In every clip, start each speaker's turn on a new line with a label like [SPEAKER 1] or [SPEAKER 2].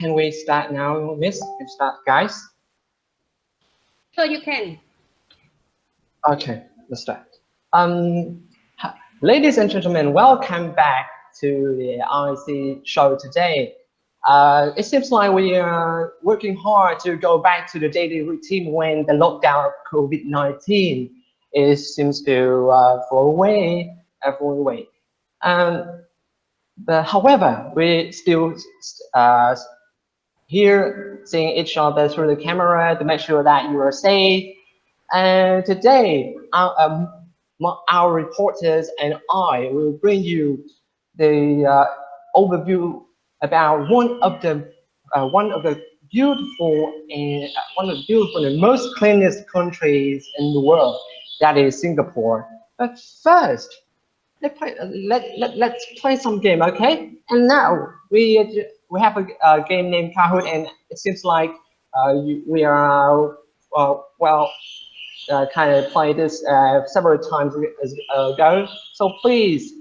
[SPEAKER 1] Can we start now, Miss? Can start, guys?
[SPEAKER 2] Sure, you can.
[SPEAKER 1] Okay, let's start. Ladies and gentlemen, welcome back to the RIC show today. It seems like we are working hard to go back to the daily routine when the lockdown of COVID-19 seems to fall away. However, we still here seeing each other through the camera to make sure that you are safe. And today, our reporters and I will bring you the overview about one of the beautiful and most cleanest countries in the world, that is Singapore. But first, let's play some game, okay? And now we have a game named Kahoot, and it seems like we are kind of played this several times ago. So please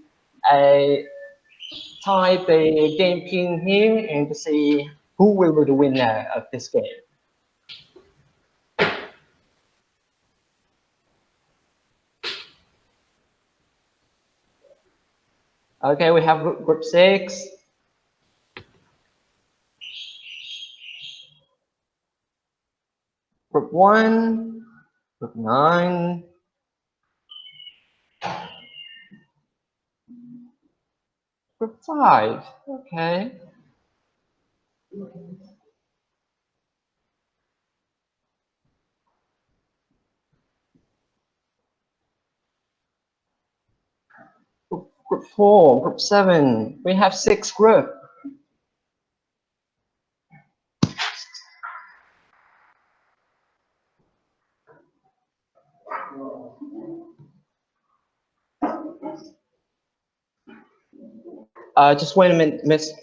[SPEAKER 1] type the game pin here and to see who will be the winner of this game. Okay, we have group 6. Group 1, group 9. Group 5, okay. Group 4, group 7. We have 6 groups. Just wait a minute, miss.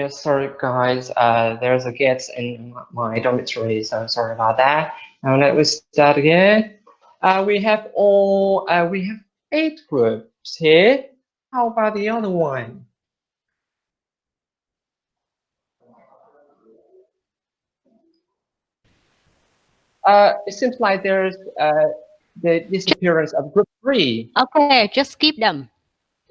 [SPEAKER 1] Sorry guys, there's a guest in my dormitory, so sorry about that. Now let me start again. We have 8 groups here. How about the other one? It seems like there's the disappearance of group 3.
[SPEAKER 2] Okay, just skip them.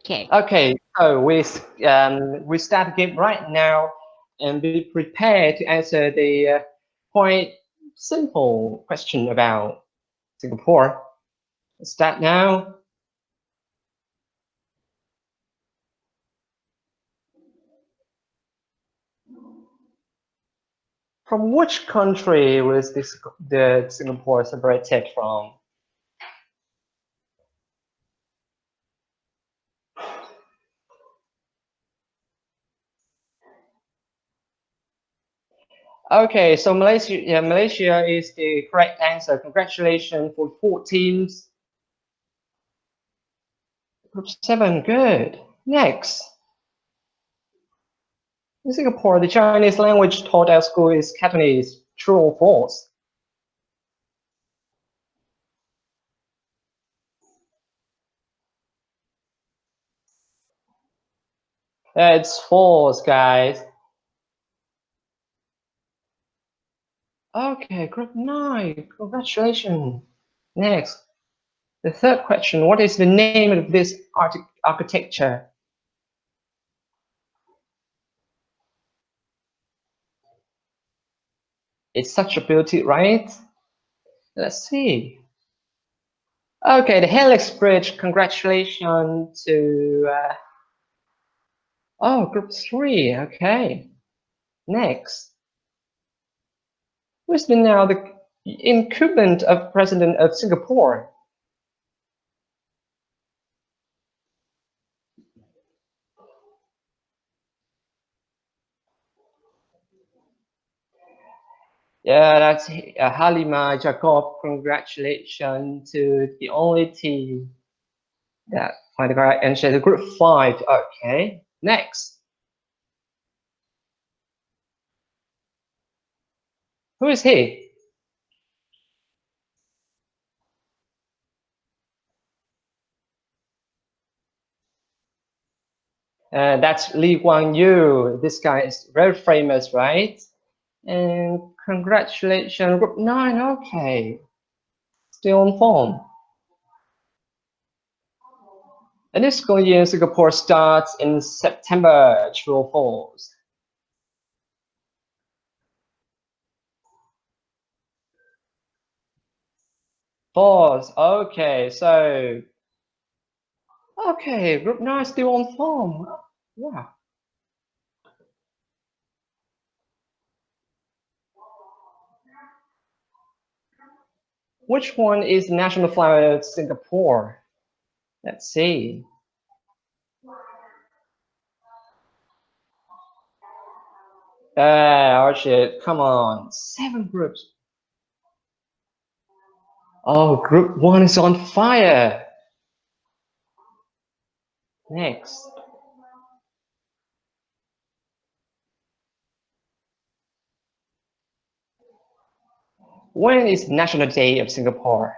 [SPEAKER 2] Okay.
[SPEAKER 1] Okay, so we start the game right now, and be prepared to answer the quite simple question about Singapore. Let's start now. From which country was the Singapore separated from? Okay, so Malaysia is the correct answer. Congratulations for 4 teams. Group 7, good. Next. In Singapore, the Chinese language taught at school is Cantonese. True or false? It's false, guys. Okay, group 9. Congratulations. Next. The third question, what is the name of this architecture? It's such a beauty, right? Let's see. Okay, the Hallux Bridge, congratulations to, oh, group 3, okay. Next. Who's been now the incumbent of President of Singapore? Yeah, that's Halima Jacob. Congratulations to the only team that find the correct answer. The group 5. Okay, next. Who is he? That's Lee Kuan Yew. This guy is very famous, right? And congratulations, group 9. Okay, still on form. And this school year in Singapore starts in September, true or false? False. Okay, so okay, group 9 still on form. Yeah. Which one is the national flower of Singapore? Let's see. Archie, come on. 7 groups. Oh, group 1 is on fire. Next. When is National Day of Singapore?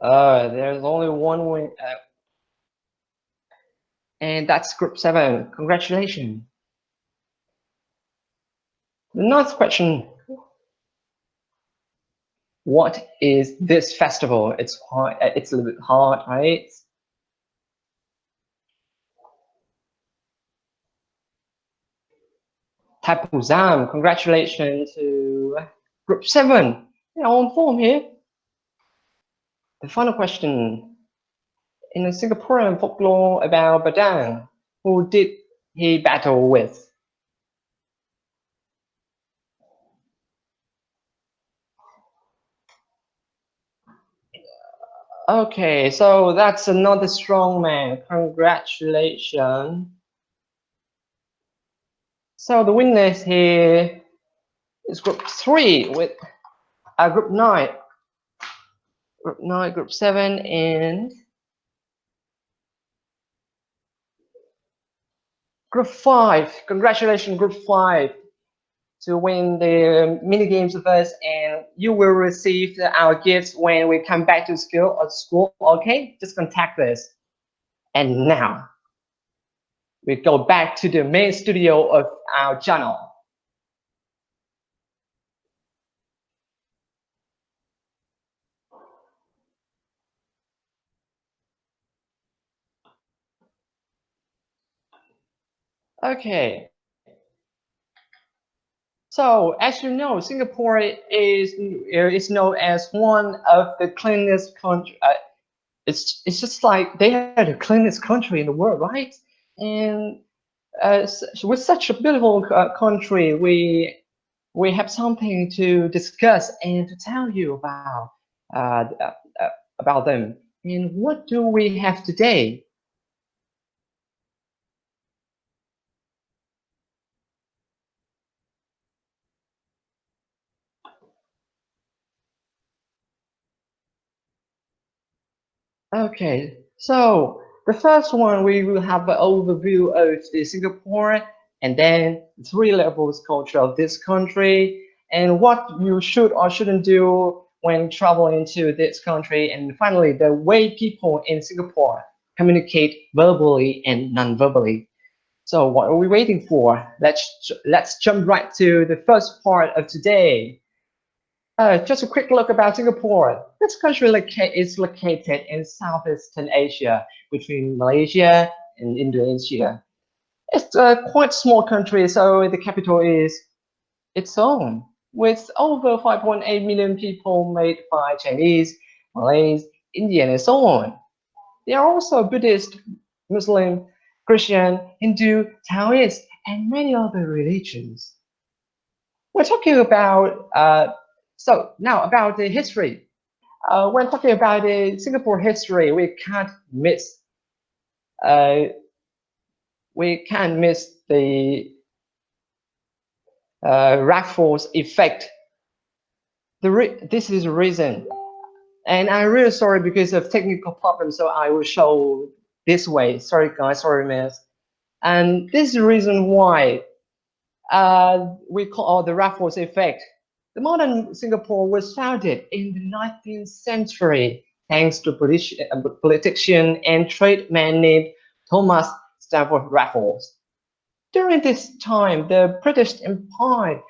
[SPEAKER 1] There's only one win. And that's group 7. Congratulations. The ninth question. What is this festival? It's hard, it's a little bit hard, right? Tapuzam, congratulations to group 7. They're on form here. The final question. In a Singaporean folklore about Badang, who did he battle with? Okay, so that's another strong man. Congratulations. So the winners here is group 3 with group 9. Group 9, group 7, and group 5. Congratulations, group 5, to win the mini games with us, and you will receive our gifts when we come back to school. Okay, just contact us. And now we go back to the main studio of our channel. Okay. So as you know, Singapore is known as one of the cleanest country. It's just like they are the cleanest country in the world, right? And with such a beautiful country, we have something to discuss and to tell you uh, about them. And what do we have today? Okay, so the first one we will have an overview of the Singapore, and then 3 levels culture of this country, and what you should or shouldn't do when traveling to this country, and finally the way people in Singapore communicate verbally and non-verbally. So what are we waiting for? Let's jump right to the first part of today. Just a quick look about Singapore. This country is located in Southeastern Asia between Malaysia and Indonesia. It's a quite small country, so the capital is its own, with over 5.8 million people made by Chinese, Malays, Indian, and so on. There are also Buddhist, Muslim, Christian, Hindu, Taoist, and many other religions. We're talking about, so now about the history. When talking about the Singapore history, uh, we can't miss the Raffles Effect. This is the reason. And I'm really sorry because of technical problems, so I will show this way. Sorry guys, sorry miss. And this is the reason why we call the Raffles Effect. The modern Singapore was founded in the 19th century thanks to a politician and tradesman named Thomas Stamford Raffles. During this time, the British Empire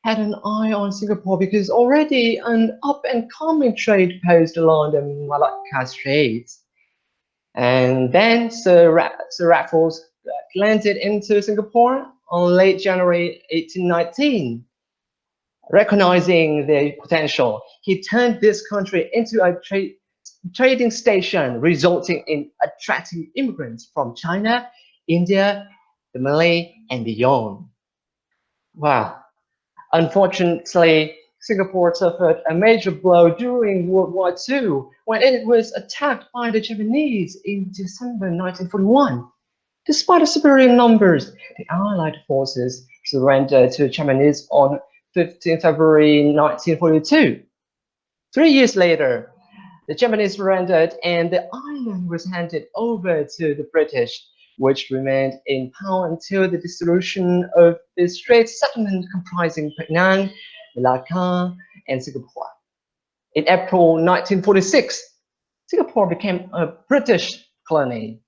[SPEAKER 1] had an eye on Singapore because already an up-and-coming trade post along the Malacca Straits. And then Sir Raffles landed into Singapore on late January 1819. Recognizing the potential, he turned this country into a trading station, resulting in attracting immigrants from China, India, the Malay, and beyond. Wow. Unfortunately, Singapore suffered a major blow during World War II when it was attacked by the Japanese in December 1941. Despite the superior numbers, the Allied forces surrendered to the Japanese on 15 February 1942. 3 years later, the Japanese surrendered and the island was handed over to the British, which remained in power until the dissolution of the Straits settlement comprising Penang, Malacca, and Singapore. In April 1946, Singapore became a British colony,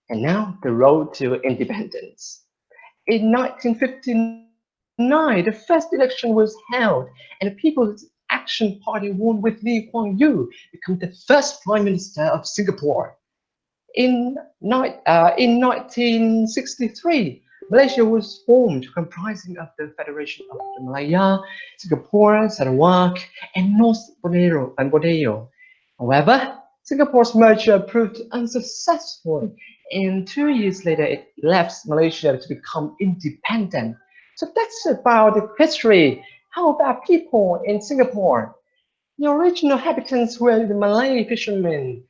[SPEAKER 1] and now the road to independence. In 1959, the first election was held, and the People's Action Party won with Lee Kuan Yew, become the first Prime Minister of Singapore. In 1963, Malaysia was formed, comprising of the Federation of the Malaya, Singapore, Sarawak, and North Borneo. However, Singapore's merger proved unsuccessful, and 2 years later, it left Malaysia to become independent. So that's about the history. How about people in Singapore? The original inhabitants were the Malay fishermen.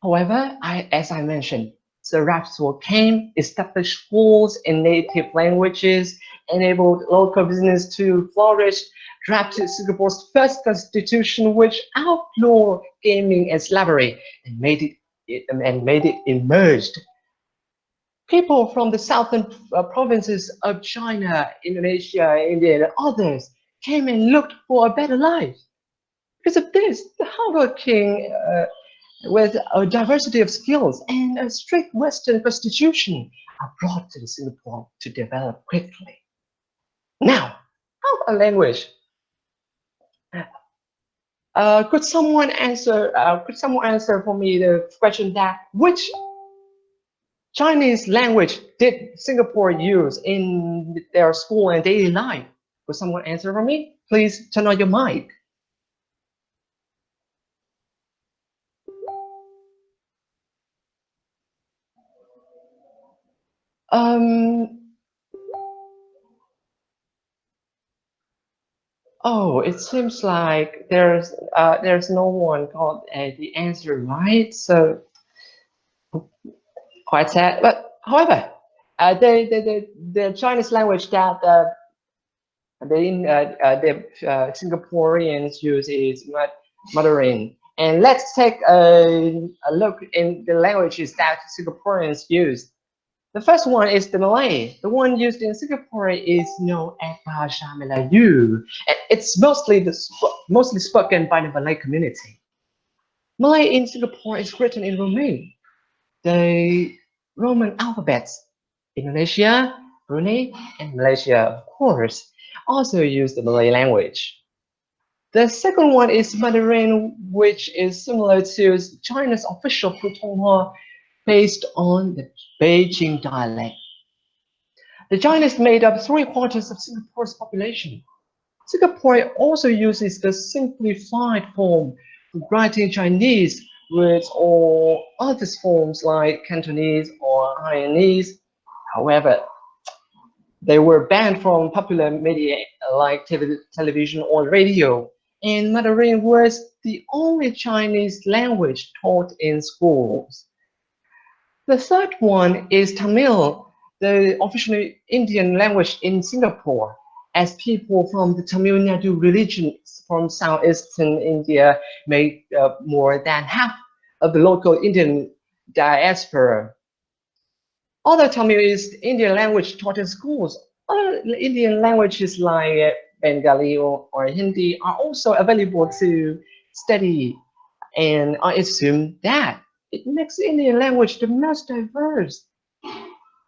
[SPEAKER 1] However, as I mentioned, Sir Raffles came, established schools in native languages, enabled local business to flourish, drafted Singapore's first constitution, which outlawed gaming and slavery, and made it emerged. People from the southern provinces of China, Indonesia, India, and others came and looked for a better life. Because of this, the hardworking with a diversity of skills and a strict Western constitution are brought to Singapore to develop quickly. Now, how about language? Could someone answer? Could someone answer for me the question that which Chinese language did Singapore use in their school and daily life? Could someone answer for me? Please turn on your mic. Oh, it seems like there's no one got the answer right, so quite sad. But however, the Chinese language that the Singaporeans use is Mandarin. And let's take a look in the languages that Singaporeans use. The first one is the Malay. The one used in Singapore is known as Bahasa Melayu. It's mostly spoken by the Malay community. Malay in Singapore is written in Roman, the Roman alphabets. Indonesia, Brunei, and Malaysia, of course, also use the Malay language. The second one is Mandarin, which is similar to China's official Putonghua, based on the Beijing dialect. The Chinese made up 3/4 of Singapore's population. Singapore also uses the simplified form for writing Chinese words or other forms like Cantonese or Hainanese. However, they were banned from popular media like television or radio, and Mandarin was the only Chinese language taught in schools. The third one is Tamil, the official Indian language in Singapore, as people from the Tamil Nadu religion from southeastern India make up more than half of the local Indian diaspora. Other Tamil is Indian language taught in schools. Other Indian languages like Bengali or Hindi are also available to study, and I assume that it makes Indian language the most diverse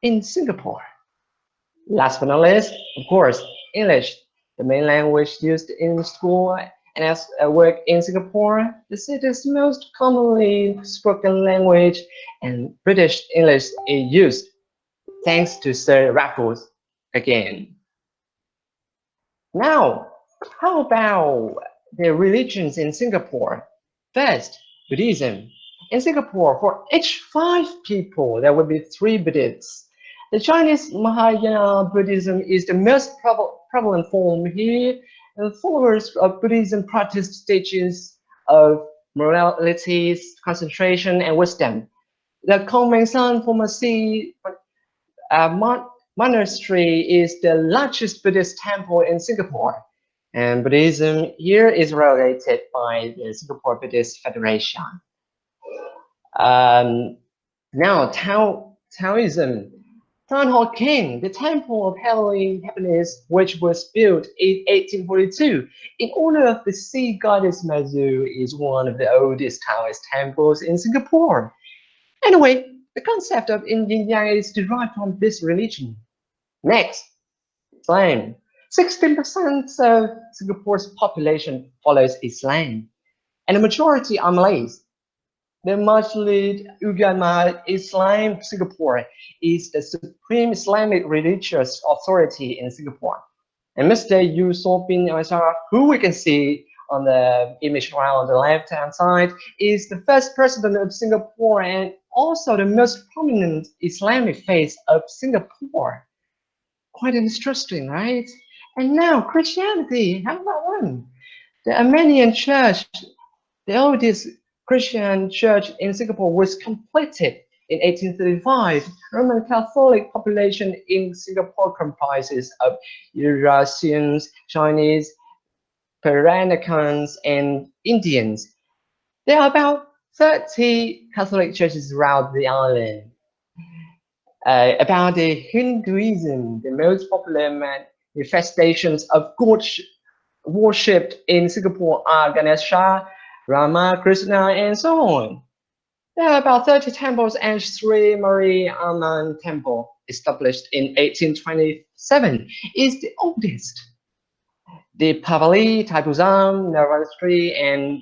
[SPEAKER 1] in Singapore. Last but not least, of course, English, the main language used in school and as work in Singapore, the city's most commonly spoken language, and British English is used, thanks to Sir Raffles again. Now, how about the religions in Singapore? First, Buddhism. In Singapore, for each 5 people, there will be 3 Buddhists. The Chinese Mahayana Buddhism is the most prevalent form here, and followers of Buddhism practice stages of morality, concentration, and wisdom. The Kongmengsan Pharmacy monastery is the largest Buddhist temple in Singapore, and Buddhism here is regulated by the Singapore Buddhist Federation. Um, Now, Taoism. Town Hall King, the Temple of Heavenly Happiness, which was built in 1842 in honor of the sea goddess Mazu, is one of the oldest Taoist temples in Singapore. Anyway, the concept of yin and yang is derived from this religion. Next, Islam. 16% of Singapore's population follows Islam, and the majority are Malays. The Majlis Ulama Islam Singapore is the supreme Islamic religious authority in Singapore. And Mr. Yusof bin Ashar, who we can see on the image right on the left-hand side, is the first president of Singapore and also the most prominent Islamic face of Singapore. Quite interesting, right? And now Christianity, how about one? The Armenian Church, the oldest Christian church in Singapore, was completed in 1835. Roman Catholic population in Singapore comprises of Eurasians, Chinese, Peruvians, and Indians. There are about 30 Catholic churches around the island. About the Hinduism, the most popular manifestations of God worshipped in Singapore are Ganesha, Rama, Krishna, and so on. There are about 30 temples and Sri Mariamman Temple, established in 1827, is the oldest. Deepavali, Thaipusam, Navaratri, and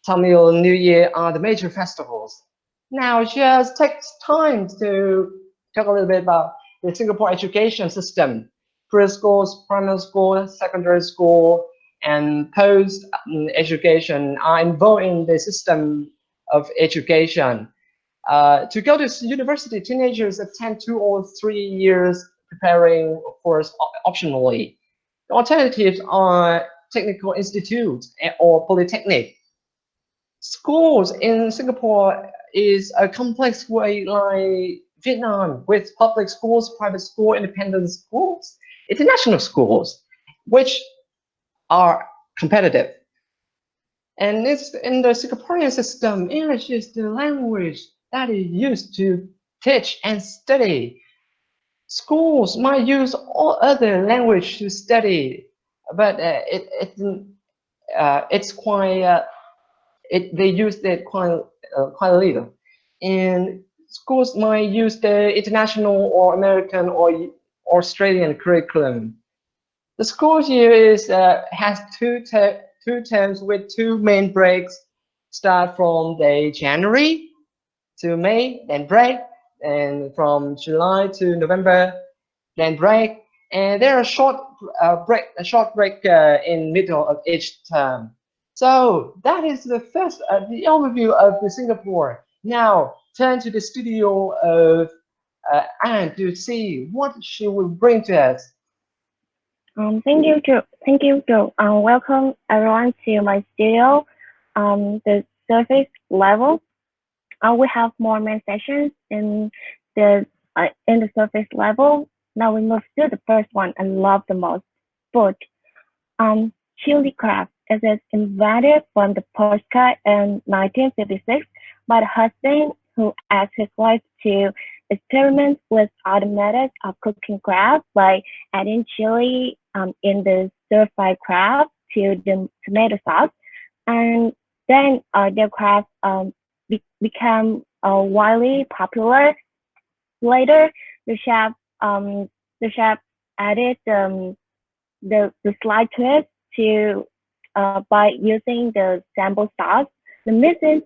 [SPEAKER 1] Tamil New Year are the major festivals. Now, just takes time to talk a little bit about the Singapore education system. Preschools, primary school, secondary school, and post education are involved in the system of education. To go to university, teenagers attend 2 or 3 years preparing, of course, optionally. The alternatives are technical institutes or polytechnic. Schools in Singapore is a complex way like Vietnam, with public schools, private school, independent schools, international schools, which are competitive. And it's in the Singaporean system, English is the language that is used to teach and study. Schools might use all other language to study, but it's quite they use it quite little. And schools might use the international or American or Australian curriculum. The school year has two terms with two main breaks. Start from the January to May, then break, and from July to November, then break. And there are a short break in middle of each term. So that is the overview of the Singapore. Now turn to the studio of Anne to see what she will bring to us.
[SPEAKER 3] Thank you, Joe. Thank you, Joe. Welcome everyone to my studio. The surface level. We have more main sessions in the surface level. Now we move to the first one I love the most, food. Chili crab is invented from the postcard in 1956 by the husband who asked his wife to experiment with other methods of cooking crab by adding chili in the stir-fried crab to the tomato sauce, and then the crab became widely popular. Later, the chef um, the chef added the slight twist to by using the sample sauce. The mixing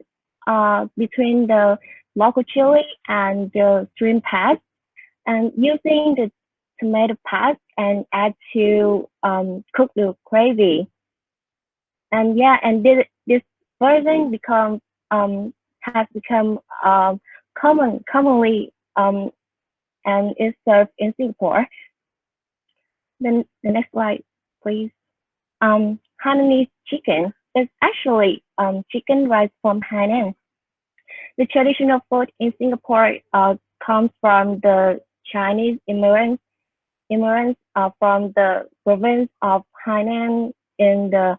[SPEAKER 3] between the local chili and the shrimp paste, and using the tomato paste and add to cook the gravy. And yeah, and this version has become commonly and is served in Singapore. Then the next slide, please. Hainanese chicken is actually chicken rice from Hainan. The traditional food in Singapore comes from the Chinese immigrants from the province of Hainan in the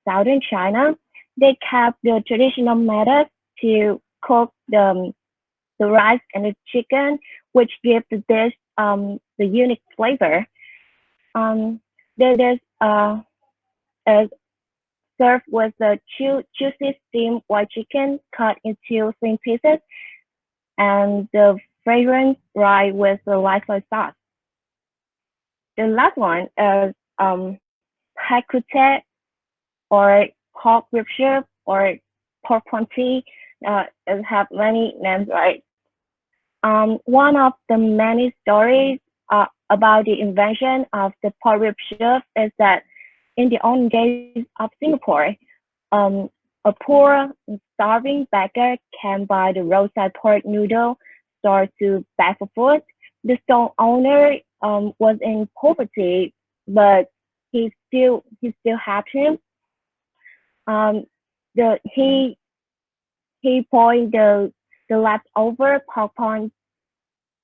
[SPEAKER 3] southern China. They kept the traditional method to cook the rice and the chicken, which give the dish the unique flavor. There's served with the juicy steamed white chicken cut into thin pieces, and the fragrant rye with the light soy sauce. The last one is hakute or pork rib soup or pork ponti. It have many names, right? One of the many stories about the invention of the pork rib soup is that in the olden days of Singapore, a poor, starving beggar can buy the roadside pork noodle store to beg for food. The store owner was in poverty, but he still helped him. Um, he poured the leftover popcorn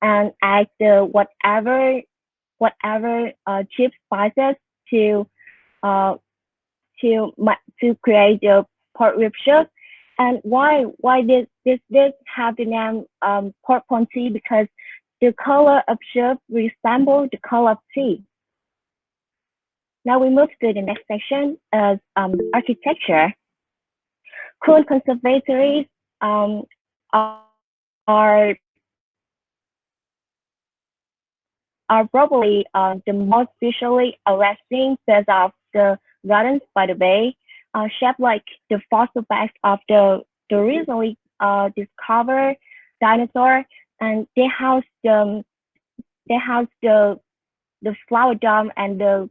[SPEAKER 3] and add the whatever cheap spices to uh to create the pork rib soup. And why this have the name pork ponti? Because the color of soup resembles the color of tea. Now we move to the next section as architecture. Cool conservatories um, are are probably the most visually arresting bits of the gardens by the bay, shaped like the fossil backs of the recently discovered dinosaur, and they house the flower dome and the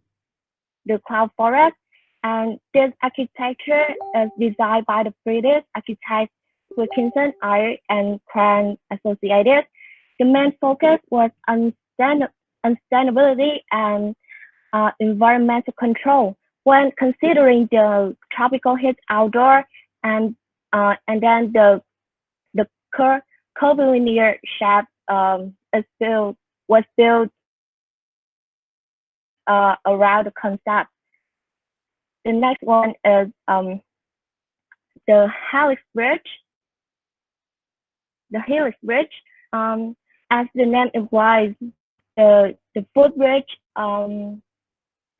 [SPEAKER 3] cloud forest. And this architecture is designed by the British architects Wilkinson, Eyre, and Cran Associated. The main focus was on sustainability and environmental control. When considering the tropical heat outdoor and then the curvilinear shape was built around the concept. The next one is the Hallux Bridge. The Hallux Bridge, um, as the name implies, the footbridge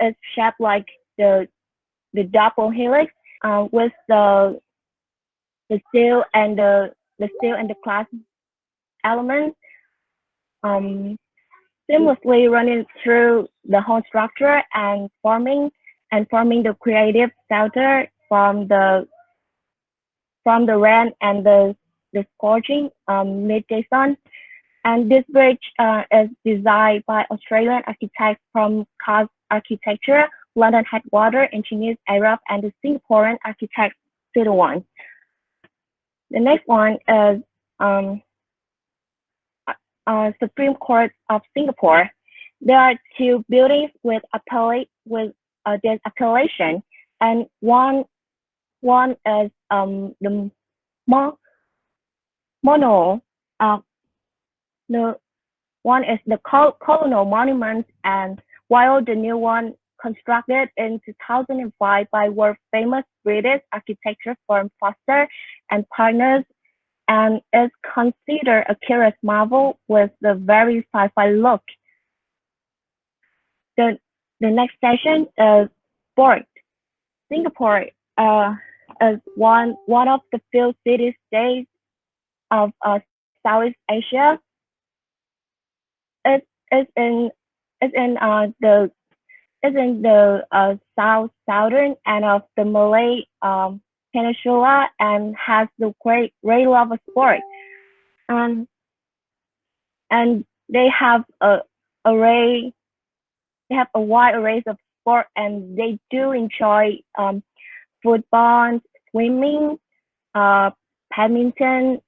[SPEAKER 3] is shaped like the double helix with the steel and the glass elements seamlessly running through the whole structure and forming the creative shelter from the rain and the scorching midday sun. And this bridge is designed by Australian architects from Cos Architecture, London headquarter engineers Arab, and the Singaporean architect Siddharwan. The next one is Supreme Court of Singapore. There are two buildings with this appellation, and one is the Mono. The one is the colonial monument, and while the new one constructed in 2005 by world famous British architecture firm Foster and Partners, and is considered a curious marvel with the very sci-fi look. The next section is sport. Singapore is one of the few city-states of Southeast Asia. It's in the southern end of the Malay Peninsula and has the great love of sport. And they have a wide array of sport, and they do enjoy football, swimming, badminton,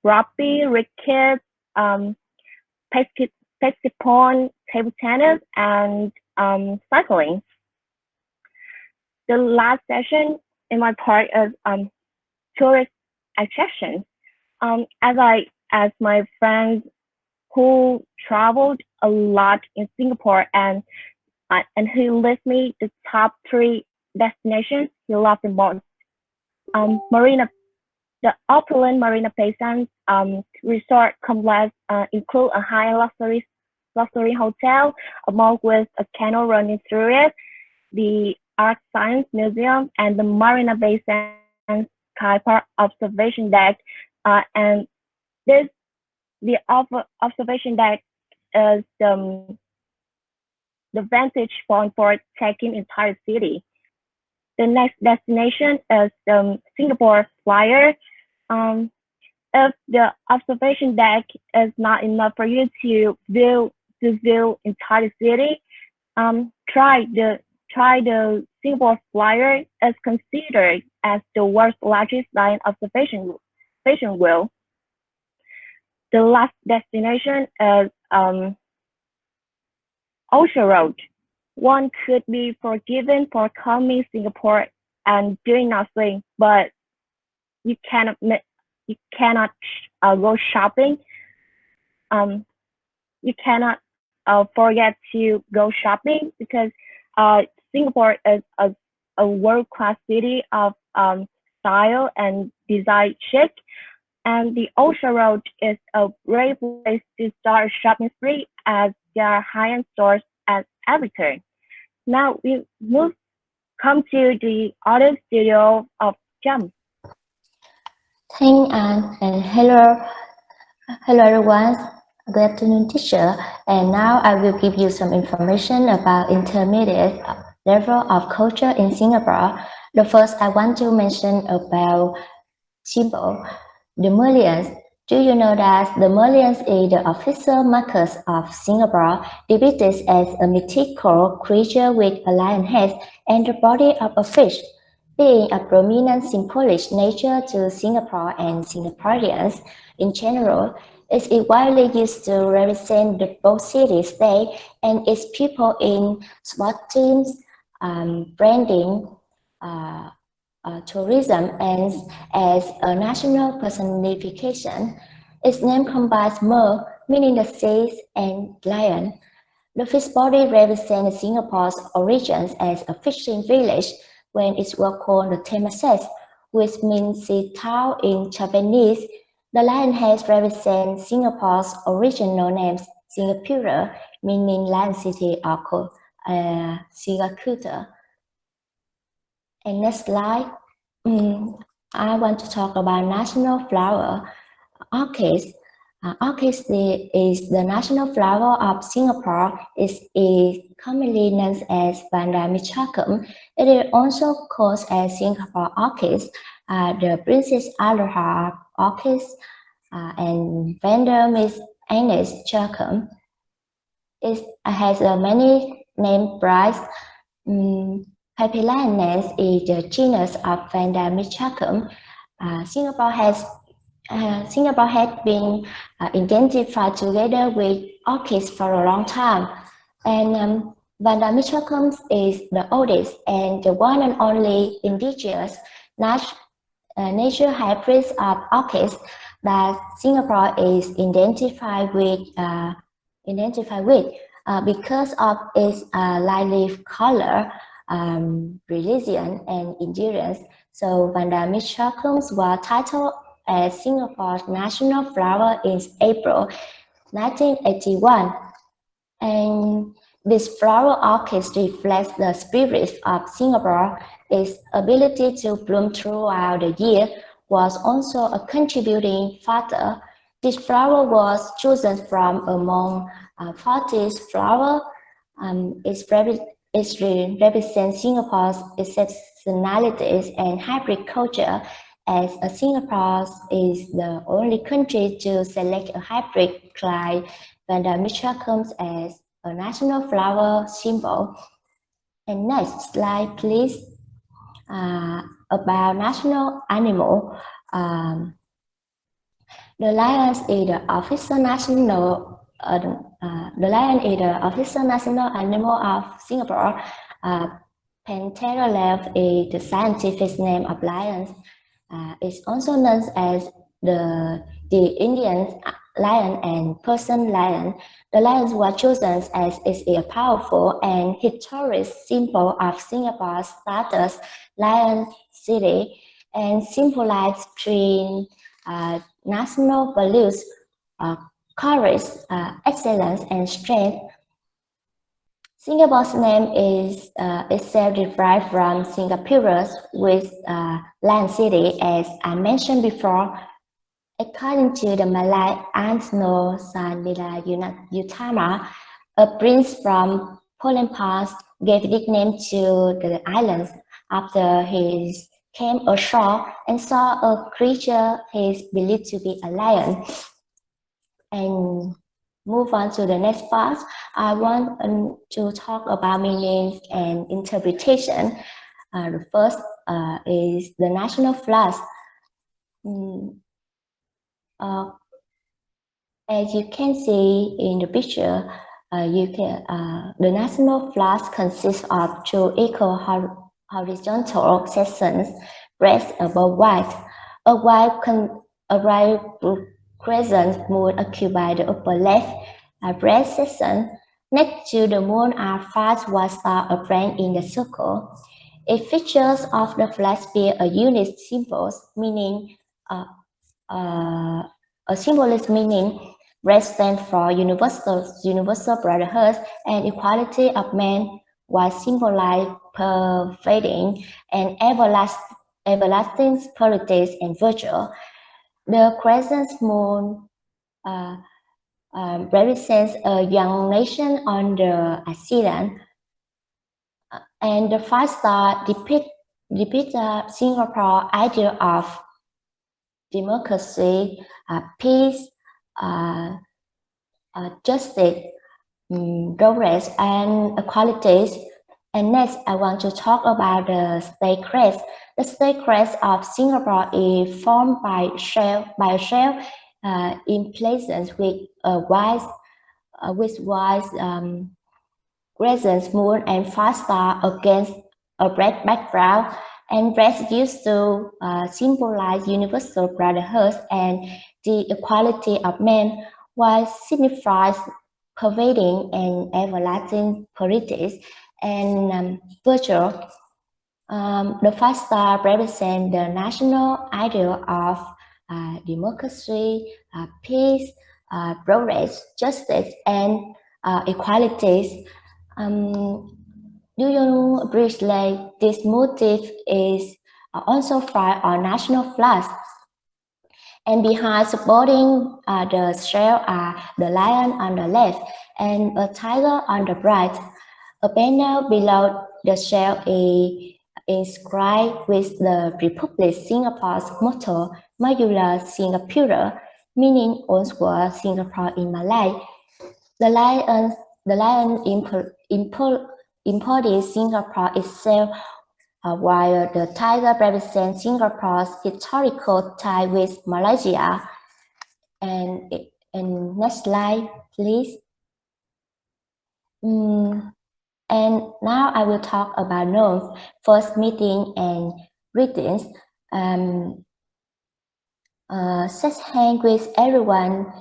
[SPEAKER 3] rugby, cricket, basketball, table tennis, and cycling. The last session in my part is tourist attractions. As my friends who traveled a lot in Singapore and who list me the top 3 destinations he loved the most. Marina, the opulent Marina Basin resort complex include a high luxury hotel, a mall with a canal running through it, the Art Science Museum, and the Marina Basin Sky Park observation deck. And the observation deck is the vantage point for checking entire city. The next destination is Singapore Flyer. If the observation deck is not enough for you to view entire city, try the Singapore Flyer is considered as the world's largest lion observation wheel. The last destination is Ocean Road. One could be forgiven for coming Singapore and doing nothing, but you cannot go shopping. You cannot forget to go shopping because Singapore is a world-class city of style and design chic, and the Ocean Road is a great place to start a shopping spree as there are high-end stores at every turn. Now we come to the audio studio of Jam.
[SPEAKER 4] Thank Anne and hello everyone. Good afternoon, teacher. And now I will give you some information about intermediate level of culture in Singapore. The first I want to mention about symbol, the Merlions. Do you know that the Merlions is the official markers of Singapore, depicted as a mythical creature with a lion head and the body of a fish, being a prominent symbolic nature to Singapore and Singaporeans in general. It is widely used to represent the both city-state and its people in sport teams, branding, tourism, and as a national personification. Its name combines mer, meaning the sea, and lion. The fish body represents Singapore's origins as a fishing village when it was called the Temaset, which means sea town in Japanese. The lion head represents Singapore's original name, Singapura, meaning lion city or called Singapura. And next slide, I want to talk about national flower, orchids. Orchid is the national flower of Singapore. It is commonly known as Vanda mechacum. It is also called as Singapore orchid, the Princess Aloha orchid, and Vanda mechacum. It has many name bright. Papilionans is the genus of Vanda mechacum. Singapore has been identified together with orchids for a long time, and Vanda mechacum is the oldest and the one and only indigenous nature hybrid of orchids that Singapore is identified with. Because of its light leaf color, religion, and endurance. So Vanda mechacum was titled as Singapore's national flower in April 1981. And this flower orchid reflects the spirit of Singapore. Its ability to bloom throughout the year was also a contributing factor. This flower was chosen from among 40 flowers. It represents Singapore's exceptionalities and hybrid culture, as Singapore is the only country to select a hybrid like Vanda mechacum as a national flower symbol. And next slide, please. About national animal. The lion is the official national. The lion is the official national animal of Singapore. Panthera leaf is the scientific name of lions. It's also known as the Indian lion and Persian lion. The lions were chosen as it's a powerful and historic symbol of Singapore's status, lion city, and symbolize three national values: courage, excellence, and strength. Singapore's name is itself derived from Singapore's with Lion City, as I mentioned before. According to the Malay Antno Sanila Utama, a prince from Polympus gave nickname to the islands after he came ashore and saw a creature he is believed to be a lion. And move on to the next part. I want to talk about meanings and interpretation. The first is the national flag. As you can see in the picture, the national flag consists of two equal horizontal sections, red above white. A white crescent moon occupies the upper left red section. Next to the moon are 5 white stars arranged in the circle. It features of the flag bear a unit symbol, meaning a symbolist meaning. Red stands for universal brotherhood and equality of men, while symbolize pervading and everlasting purity and virtue. The crescent moon represents a young nation on the island, and the 5 stars depict Singapore ideal of democracy, peace, justice, progress, and equalities. And next, I want to talk about the state crest. The state crest of Singapore is formed by a shell in places with white crescent moon and 5 stars against a red background. And red used to symbolize universal brotherhood and the equality of men, while signifies pervading and everlasting purity and virtue. The 5 stars represent the national ideal of democracy, peace, progress, justice, and equalities. Do you appreciate this motif is also found on national flags? And behind supporting the shell are the lion on the left and a tiger on the right. A panel below the shell is inscribed with the Republic Singapore's motto, Mayula Singapura, meaning Old World Singapore in Malay. The lion embodies Singapore itself, while the tiger represents Singapore's historical tie with Malaysia. And next slide, please. And now I will talk about Noam's first meeting and greetings. Shake hands with everyone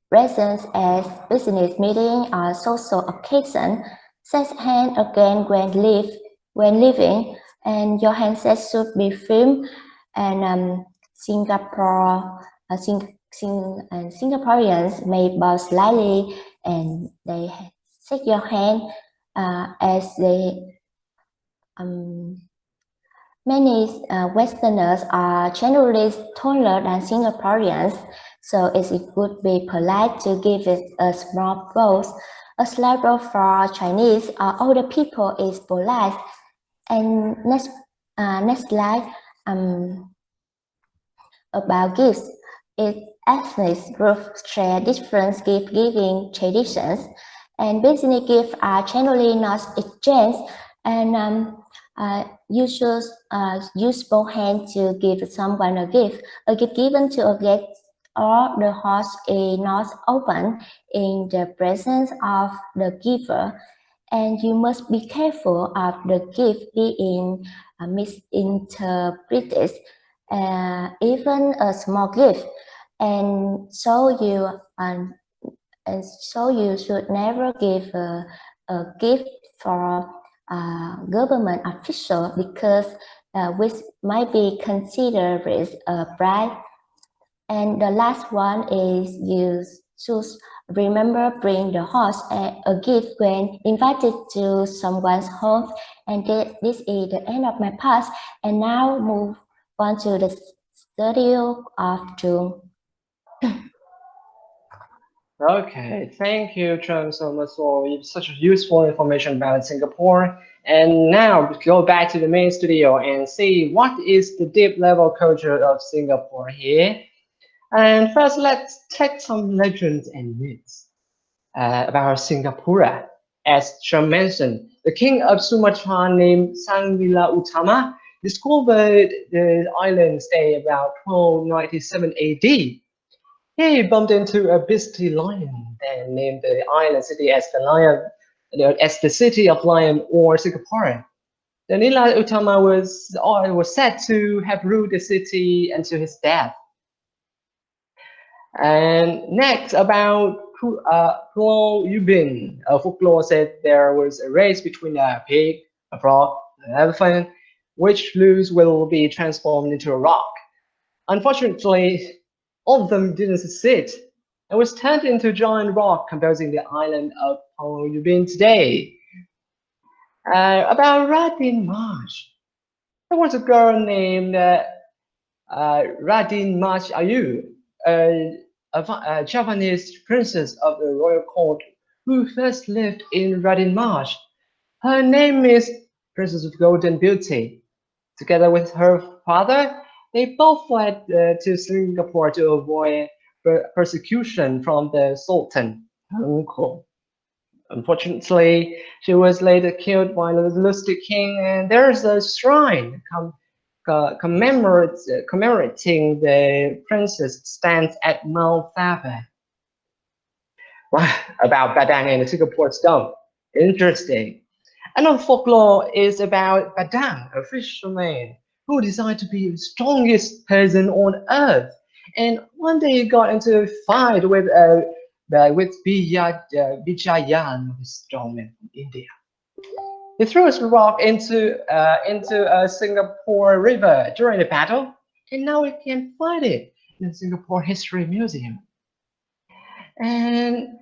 [SPEAKER 4] present as business meeting or social occasion. Shake hand again when leaving, and your handshake should be firm. And Singaporeans may bow slightly, and they shake your hand as they many Westerners are generally taller than Singaporeans, so it would be polite to give it a small bow. A slight bow for Chinese or older people is polite. And next slide about gifts. Ethnic groups share different gift-giving traditions, and business gifts are generally not exchanged, and you should use both hands to give someone a gift. A gift given to a guest or the host is not open in the presence of the giver, and you must be careful of the gift being misinterpreted, even a small gift. And so you should never give a gift for government official because which might be considered a bribe. And the last one is you should remember bring the host a gift when invited to someone's home. And this is the end of my part. And now move on to the studio of June.
[SPEAKER 1] Okay, thank you, Chun, so much for such useful information about Singapore. And now go back to the main studio and see what is the deep level culture of Singapore here. And first, let's take some legends and myths about Singapore. As Chun mentioned, the king of Sumatra named Sangila Utama discovered the island state about 1297 AD. He bumped into a beastly lion, then named the island city as the city of lion or Singapore. The Nila Utama was said to have ruled the city until his death. And next about Pulau Ubin, folklore said there was a race between a pig, a frog, an elephant, which lose will be transformed into a rock. Unfortunately, all of them didn't succeed and was turned into a giant rock composing the island of Pulau Ubin today. About Radin Marsh, there was a girl named Radin Marsh Ayu, a Japanese princess of the royal court who first lived in Radin Marsh. Her name is Princess of Golden Beauty. Together with her father, they both fled to Singapore to avoid persecution from the Sultan, her uncle. Unfortunately, she was later killed by the lusty king, and there is a shrine commemorating the princess stands at Mount Faber. Wow, about Badang and the Singapore stone. Interesting. Another folklore is about Badang, a fisherman who decided to be the strongest person on earth. And one day he got into a fight with Bijayan, a strong man from India. He threw his rock into a Singapore river during the battle, and now we can find it in the Singapore History Museum. And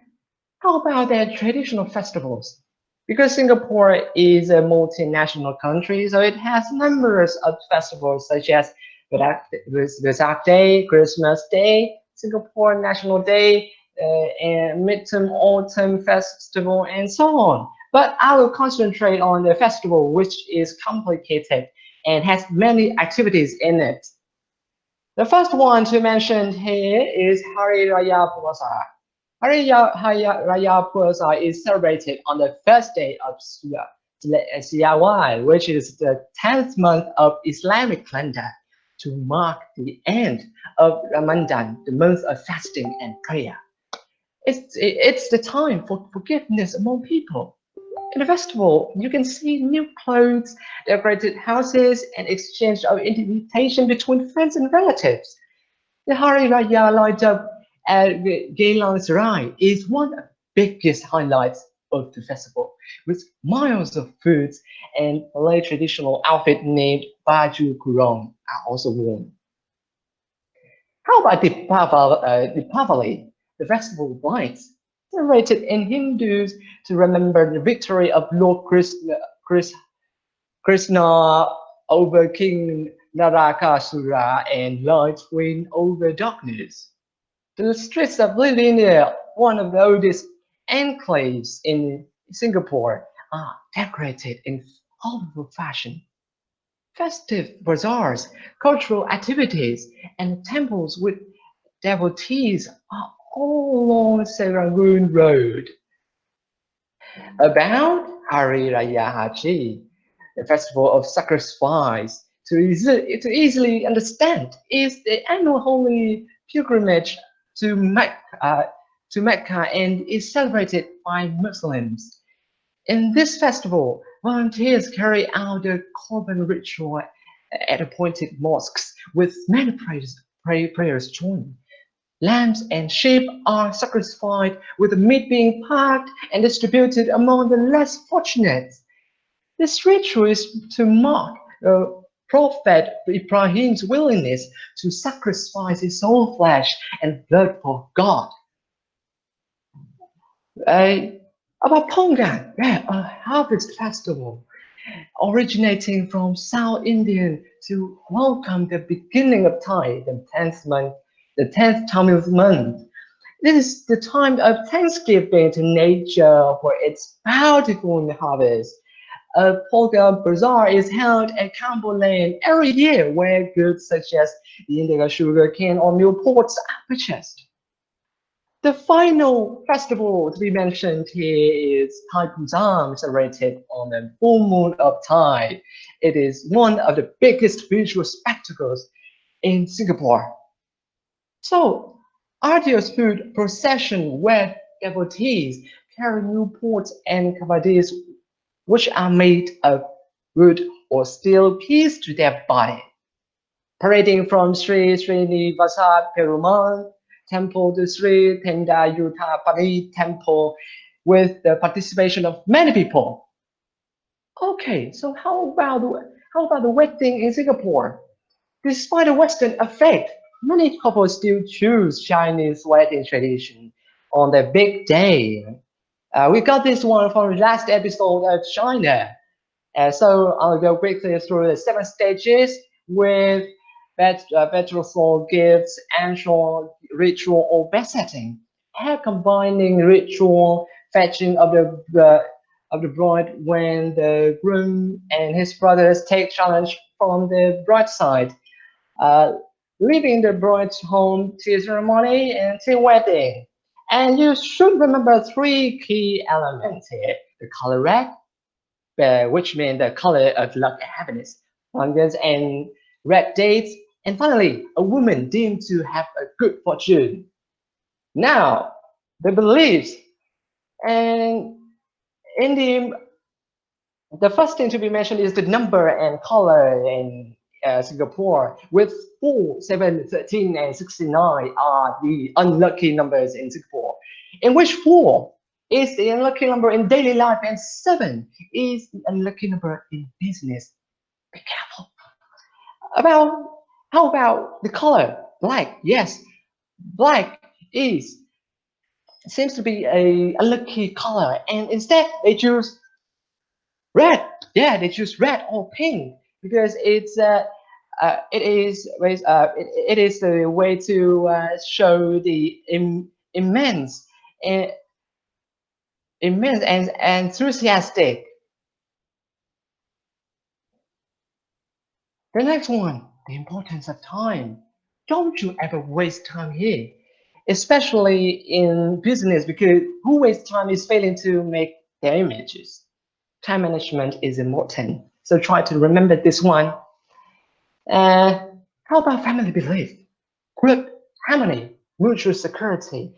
[SPEAKER 1] how about their traditional festivals? Because Singapore is a multinational country, so it has numerous of festivals such as Vesak Day, Christmas Day, Singapore National Day, and Midterm Autumn Festival, and so on. But I will concentrate on the festival, which is complicated and has many activities in it. The first one to mention here is Hari Raya Puasa. Hari Raya Puasa is celebrated on the first day of Syawal, which is the 10th month of Islamic calendar, to mark the end of Ramadan, the month of fasting and prayer. It's the time for forgiveness among people. In the festival, you can see new clothes, decorated houses, and exchange of invitation between friends and relatives. The Hari Raya light up at Geylang Serai is one of the biggest highlights of the festival, with miles of foods and Malay traditional outfit named Baju Kurung are also worn. How about Deepavali, the festival of lights, celebrated in Hindus to remember the victory of Lord Krishna over King Narakasura and light win over darkness. The streets of Lilia, one of the oldest enclaves in Singapore, are decorated in colorful fashion. Festive bazaars, cultural activities, and temples with devotees are all along Serangoon Road. About Hari Raya Haji, the festival of sacrifice, to easily understand, is the annual holy pilgrimage to Mecca and is celebrated by Muslims. In this festival, volunteers carry out the Korban ritual at appointed mosques, with many prayers joined. Lambs and sheep are sacrificed, with the meat being packed and distributed among the less fortunate. This ritual is to mark Prophet Ibrahim's willingness to sacrifice his own flesh and blood for God. About Pongal, a harvest festival originating from South India to welcome the beginning of Thai, the 10th Tamil month. This is the time of thanksgiving to nature for its bountiful harvest. A Pongal bazaar is held at Campbell Lane every year, where goods such as the indigo sugar cane or milk pots are purchased. The final festival to be mentioned here is Thai Puzam, celebrated on the full moon of Thai. It is one of the biggest visual spectacles in Singapore. So, arduous food procession where devotees carry new pots and kavadis, which are made of wood or steel piece to their body. Parading from Sri Srinivasa Perumal Temple to Sri Thendayuthapani Temple with the participation of many people. Okay, so how about the wedding in Singapore? Despite the Western effect, many couples still choose Chinese wedding tradition on the big day. We got this one from the last episode of China. So I'll go quickly through the 7 stages with betrothal gifts, annual ritual or bed setting, hair combining ritual, fetching of the bride when the groom and his brothers take challenge from the bride side, leaving the bride's home till ceremony and till wedding. And you should remember 3 key elements here: the color red, which means the color of luck and happiness, fungus and red dates, and finally, a woman deemed to have a good fortune. Now, the beliefs, and in the first thing to be mentioned is the number and color in Singapore, with 4, 7, 13, and 69 are the unlucky numbers in Singapore, in which 4 is the unlucky number in daily life and 7 is the unlucky number in business. Be careful. How about the color? Black. Yes, black seems to be a unlucky color, and instead they choose red. Yeah, they choose red or pink because it's it is a way to show the immense uh, immense and enthusiastic. The next one, the importance of time. Don't you ever waste time here, especially in business, because who wastes time is failing to make their images. Time management is important. So try to remember this one. How about family belief? Group harmony, mutual security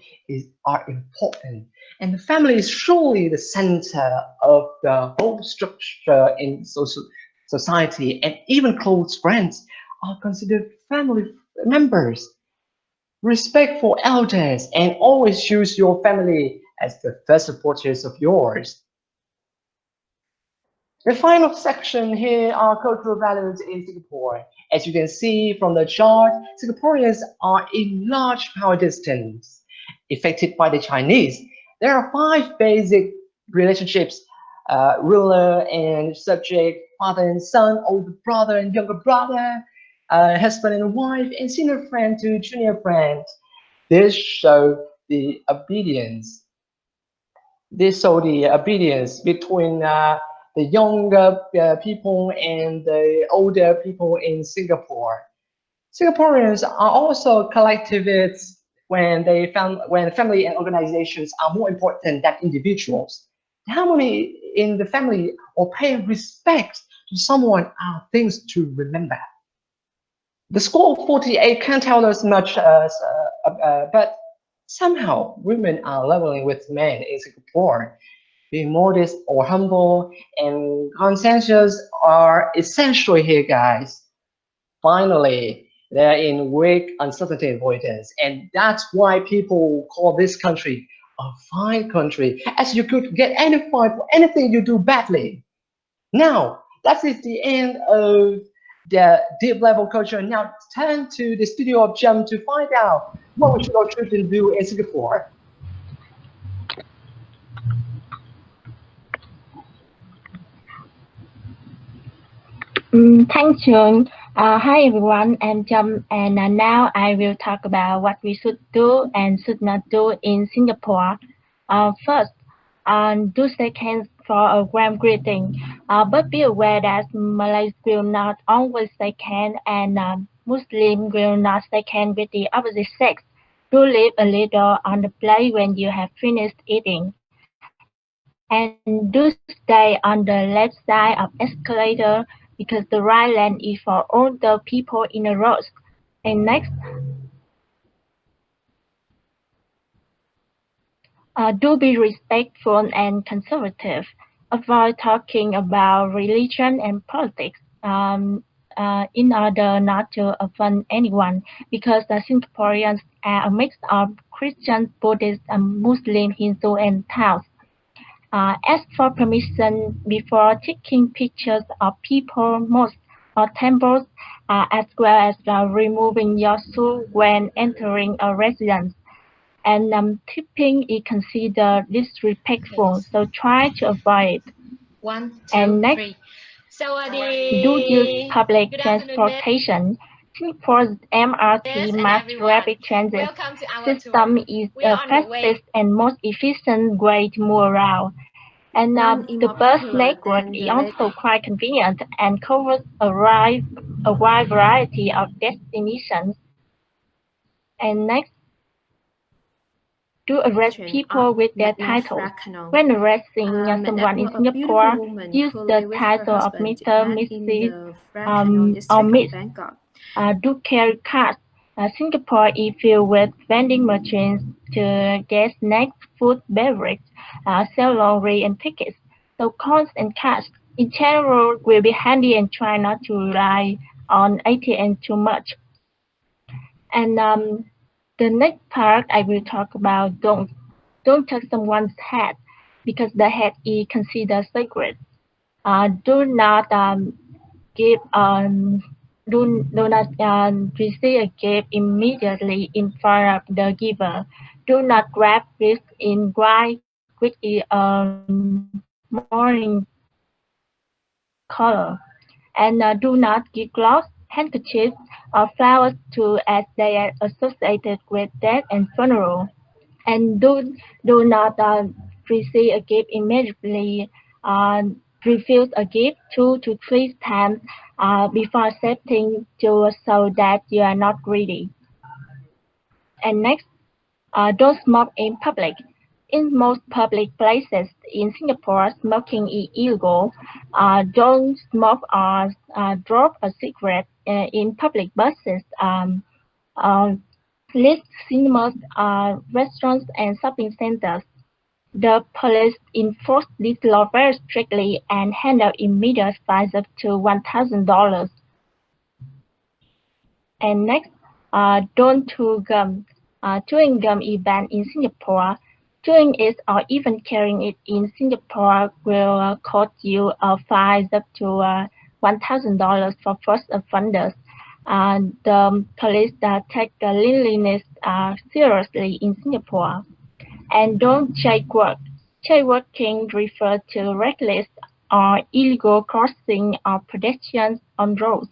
[SPEAKER 1] are important. And the family is surely the center of the whole structure in society, and even close friends are considered family members. Respect for elders and always choose your family as the first supporters of yours. The final section here are cultural values in Singapore. As you can see from the chart, Singaporeans are in large power distance affected by the Chinese. There are 5 basic relationships: ruler and subject, father and son, older brother and younger brother, husband and wife, and senior friend to junior friend. This show the obedience between the younger people and the older people in Singapore. Singaporeans are also collectivists when family and organizations are more important than individuals. Harmony in the family or paying respect to someone are things to remember. The score of 48 can't tell us much, but somehow women are leveling with men in Singapore. Being modest or humble and conscientious are essential here, guys. Finally, they're in weak uncertainty avoidance, and that's why people call this country a fine country, as you could get any fine for anything you do badly. Now, that is the end of the deep level culture. Now, turn to the studio of Jam to find out what we should our children do in Singapore.
[SPEAKER 3] Thanks, June. Hi everyone, I'm Jum, and now I will talk about what we should do and should not do in Singapore. First, do shake hands for a warm greeting, but be aware that Malays will not always shake hands and Muslims will not shake hands with the opposite sex. Do leave a little on the plate when you have finished eating. And do stay on the left side of escalator because the right lane is for older people in a row. And next, do be respectful and conservative. Avoid talking about religion and politics in order not to offend anyone because the Singaporeans are a mix of Christians, Buddhists, Muslim, Hindu, and Taoist. Ask for permission before taking pictures of people, mosques, or temples, as well as removing your shoes when entering a residence. And tipping is considered disrespectful, so try to avoid it.
[SPEAKER 5] 1, 2,
[SPEAKER 3] And next,
[SPEAKER 5] 3. So
[SPEAKER 3] do use public
[SPEAKER 5] good afternoon,
[SPEAKER 3] transportation. Singapore's MRT
[SPEAKER 5] and
[SPEAKER 3] mass
[SPEAKER 5] everyone.
[SPEAKER 3] rapid transit
[SPEAKER 5] Welcome to our
[SPEAKER 3] system
[SPEAKER 5] tour.
[SPEAKER 3] is
[SPEAKER 5] We are
[SPEAKER 3] the
[SPEAKER 5] on the way.
[SPEAKER 3] fastest and most efficient way to move around. And the bus network is also quite convenient and covers a wide variety of destinations. And next, do arrest people with their titles. When arresting someone in Singapore, use the title of Mr., Mrs., or Miss. Do carry cards. Singapore is filled with vending machines to get snacks, food, beverage, sell laundry and tickets. So cards and cash in general will be handy and try not to rely on ATM too much. And the next part I will talk about don't touch someone's head because the head is considered sacred. Do not give do not receive a gift immediately in front of the giver. Do not grab this in white, which is morning color. And do not give gloves,
[SPEAKER 6] handkerchiefs, or flowers too, as they are associated with death and funeral. And do not receive a gift immediately. Refuse a gift 2 to 3 times before accepting to so that you are not greedy. And next, don't smoke in public. In most public places in Singapore, smoking is illegal. Don't smoke or drop a cigarette in public buses, lifts, cinemas, restaurants, and shopping centers. The police enforce this law very strictly and handle immediate fines up to $1,000. And next, don't chew gum. Chewing gum is banned in Singapore. Chewing it or even carrying it in Singapore will cost you a fine up to $1,000 for first offenders. The police take cleanliness seriously in Singapore. And don't jaywalk. Jaywalking refers to reckless or illegal crossing of pedestrians on roads.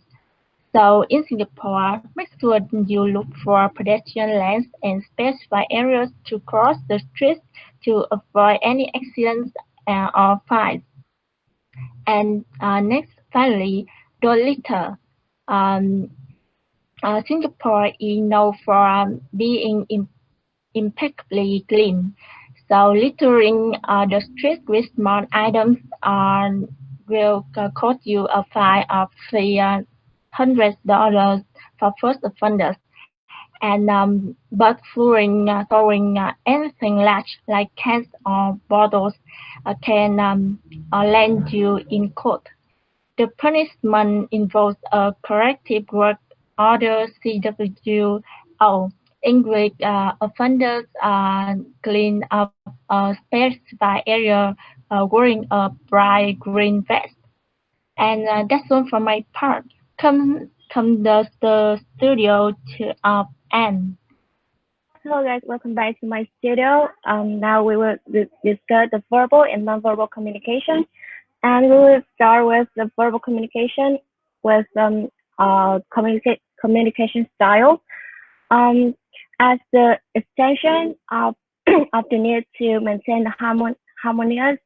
[SPEAKER 6] So in Singapore, make sure you look for pedestrian lanes and specified areas to cross the streets to avoid any accidents or fines. And next, finally, don't litter. Um, Singapore is known for being impeccably clean. So littering the streets with small items will cost you a fine of $300 for first offenders. And but throwing anything large like cans or bottles can land you in court. The punishment involves a corrective work order (CWO) in which offenders clean up a specified area wearing a bright green vest. And that's all from my part. Come the studio to end.
[SPEAKER 3] Hello guys, welcome back to my studio. Now we will discuss the verbal and nonverbal communication. And we will start with the verbal communication with communication style. As the extension of, of the need to maintain the harmonious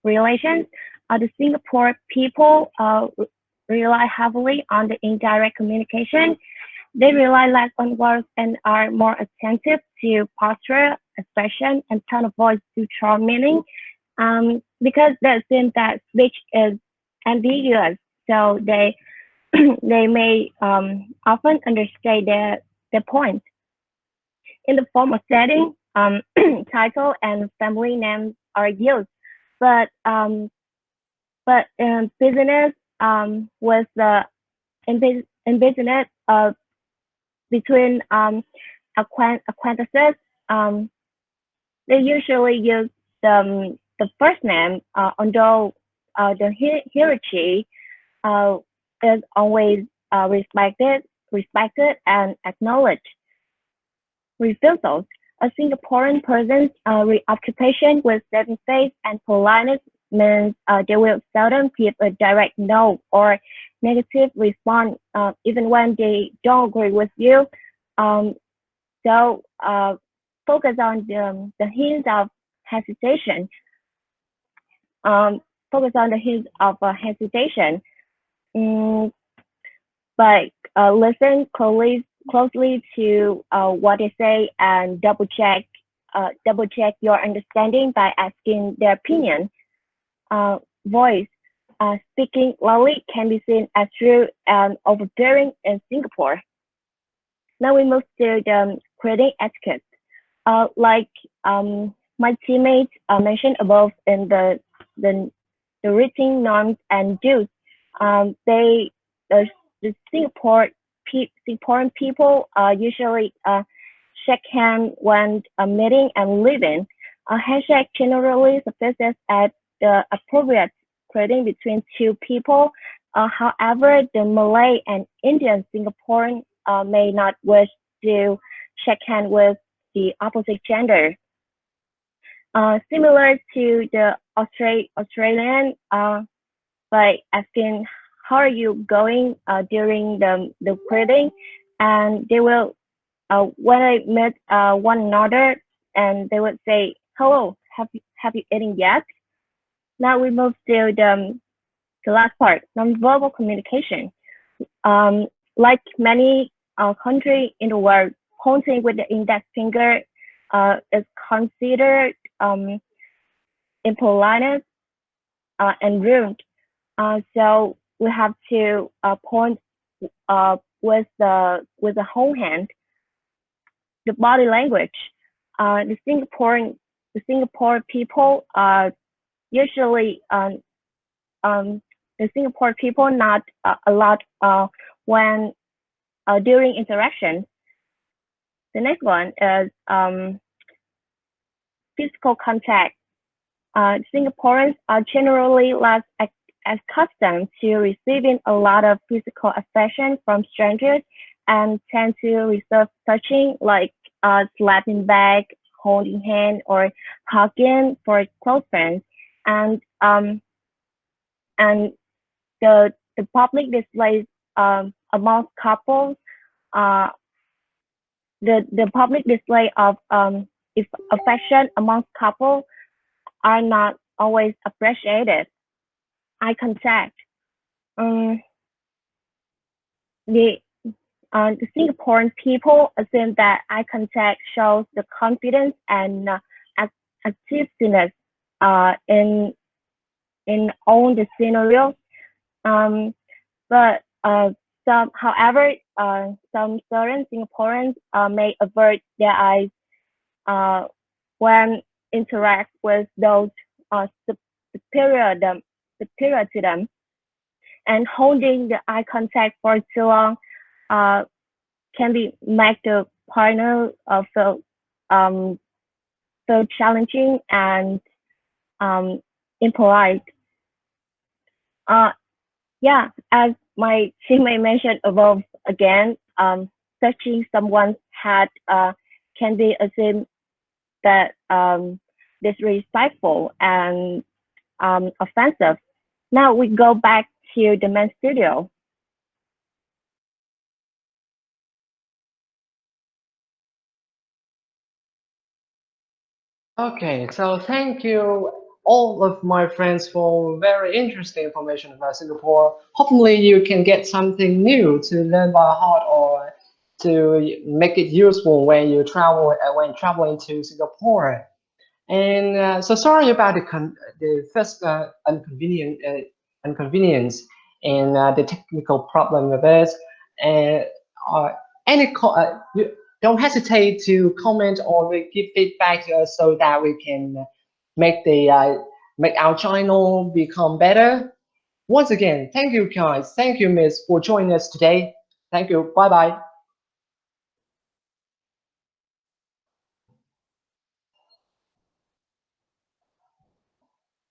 [SPEAKER 3] relations, the Singapore people rely heavily on the indirect communication. They rely less on words and are more attentive to posture, expression, and tone of voice to charm meaning. Because they assume that speech is ambiguous, so they they may often understate their point. In the formal setting, title and family names are used, but in business, with the in business between acquaintances, they usually use the first name, although the hierarchy is always respected and acknowledged. Refusals. A Singaporean person's reoccupation with saving face and politeness means they will seldom give a direct no or negative response, even when they don't agree with you. So focus on the hints of hesitation. Focus on the hints of hesitation. But listen closely to what they say and double check your understanding by asking their opinion. Voice. Speaking loudly can be seen as rude and overbearing in Singapore. Now we move to the creating etiquette. Like my teammates mentioned above in the written norms and dues, the Singaporean people usually shake hands when meeting and leaving. A handshake generally suffices at the appropriate greeting between two people. However, the Malay and Indian Singaporean may not wish to shake hands with the opposite gender. Similar to the Australian, by asking how are you going during the greeting, and they will when I meet one another, and they would say, hello, have you eaten yet? Now we move to the last part, nonverbal communication. Like many countries in the world, pointing with the index finger is considered impoliteness and rude. So we have to point with the whole hand. The body language. The Singapore people usually the Singapore people not a lot when during interaction. The next one is physical contact. Singaporeans are generally less accustomed to receiving a lot of physical affection from strangers and tend to reserve touching, like slapping back, holding hand, or hugging for close friends. And the public displays amongst couples, the public display of if affection amongst couples are not always appreciated. Eye contact. The Singaporean people assume that eye contact shows the confidence and activeness in all the scenarios. But however, some certain Singaporeans may avert their eyes when interact with those superior to them, and holding the eye contact for too long can make the partner feel challenging and impolite. Yeah, as my teammate mentioned above, again, touching someone's head can be assumed that disrespectful and offensive. Now we go back to the main studio.
[SPEAKER 1] Okay, so thank you all of my friends for very interesting information about Singapore. Hopefully you can get something new to learn by heart or to make it useful when you travel when traveling to Singapore. And so sorry about the first inconvenience and the technical problem with this. And you don't hesitate to comment or give feedback so that we can make make our channel become better. Once again, thank you guys. Thank you, Miss, for joining us today. Thank you. Bye bye.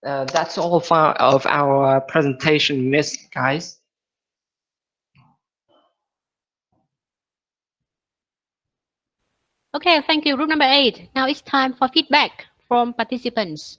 [SPEAKER 1] That's all of our presentation, Miss guys.
[SPEAKER 2] Okay, thank you. Group number 8. Now it's time for feedback from participants.